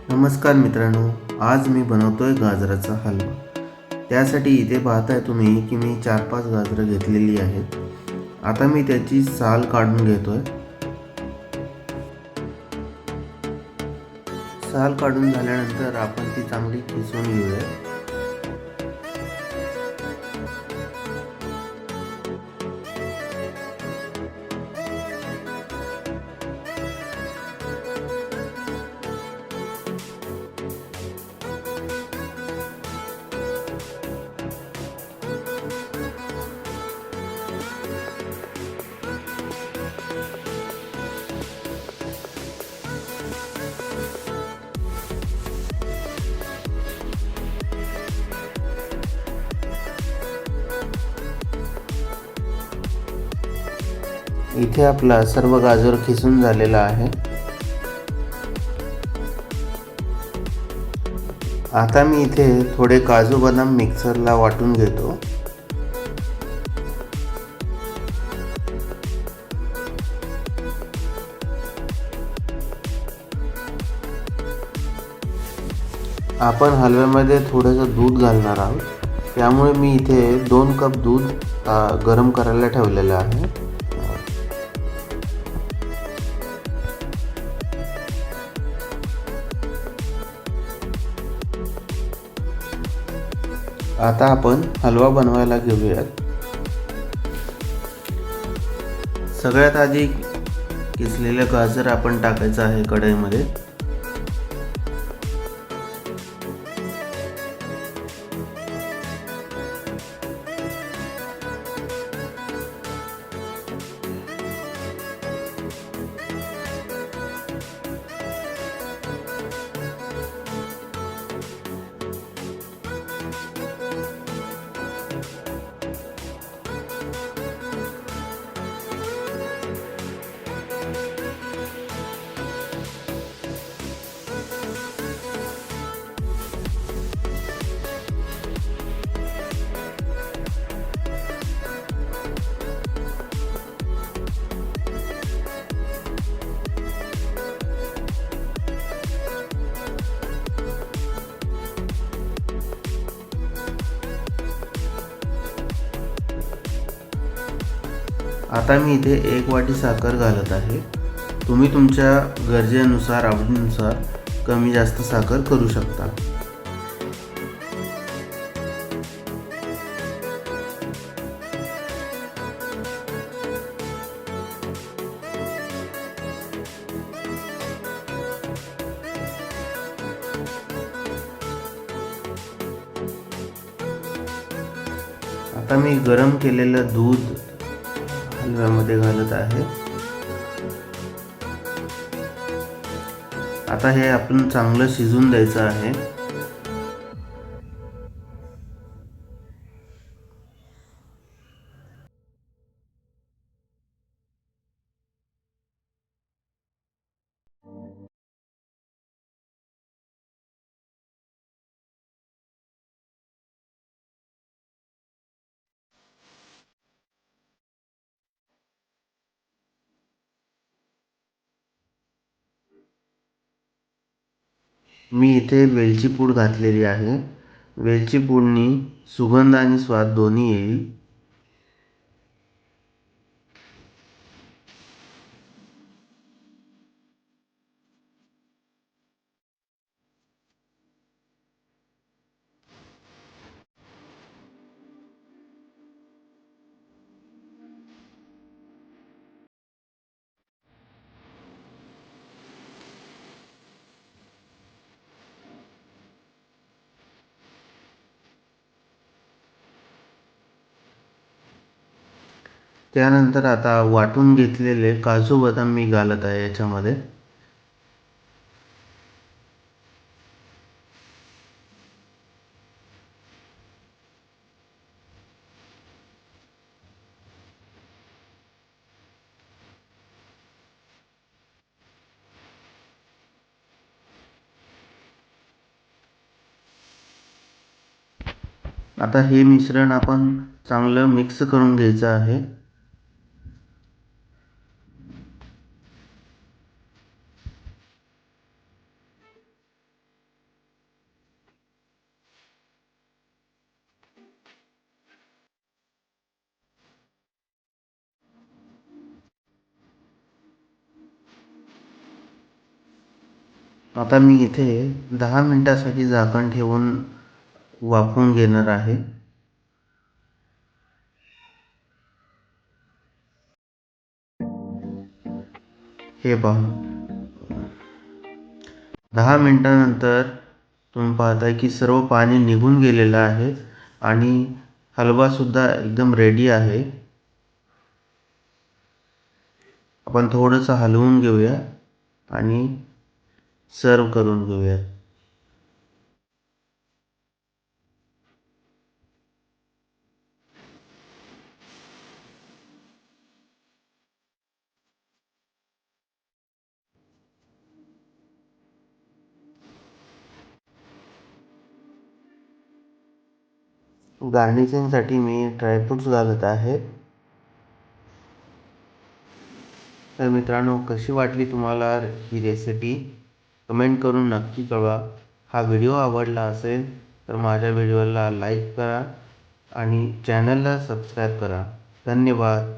नमस्कार मित्रांनो, आज मी बनवतोय गाजराचा हलवा. त्यासाठी इथे पाहताय तुम्ही की मी 4-5 गाजरं घेतलेली आहेत. आता मी त्याची साल काढून घेतोय. साल काढून झाल्यानंतर आपण ती चांगली किसून घेऊया. इथे आपला सर्व गाजर खिसून झालेला आहे. आता मी इथे थोडे काजू बदाम मिक्सरला वाटून घेतो. आपण हलव्यामध्ये थोडंसं दूध घालणार आहोत, त्यामुळे मी इथे 2 कप दूध गरम करायला ठेवलेलं आहे. आता आपण हलवा बनवायला घेऊयात. सगळ्यात आधी किसलेलं गाजर आपण टाकायचं आहे कढईमध्ये. आता मी इथे 1 वाटी साखर घालत आहे. तुम्ही तुमच्या गरजेनुसार, आवडीनुसार कमी जास्त साखर करू शकता. आता मी गरम केलेलं दूध हलव्यामध्ये घालत आहे. आता हे आपण चांगलं शिजून द्यायचं आहे. मी इथे वेलची पूड घातलेली आहे. वेलची पूडनी सुगंध आणि स्वाद दोन्ही येईल. त्यानंतर आता वाटून घेतलेले काजू बदाम मी घालत आहे याच्यामध्ये. आता हे मिश्रण आपण चांगलं मिक्स करून घ्यायचं आहे. आता मी इथे 10 मिनिटासाठी झाकण ठेवून वाफवून घेणार आहे. हे पहा, 10 मिनिटानंतर तुम्ही पाहताय की सर्व पाणी निघून गेलेलं आहे आणि हलवासुद्धा एकदम रेडी आहे. आपण थोडंसं हलवून घेऊया आणि सर्व करून घेऊया. गार्निशिंगसाठी मी ड्रायफ्रूट्स घालत आहे. तर मित्रांनो, कशी वाटली तुम्हाला ही रेसिपी कमेंट करून नक्की कळवा. हा व्हिडिओ आवडला असेल तर माझ्या व्हिडिओला लाईक करा आणि चॅनलला सबस्क्राईब करा. धन्यवाद.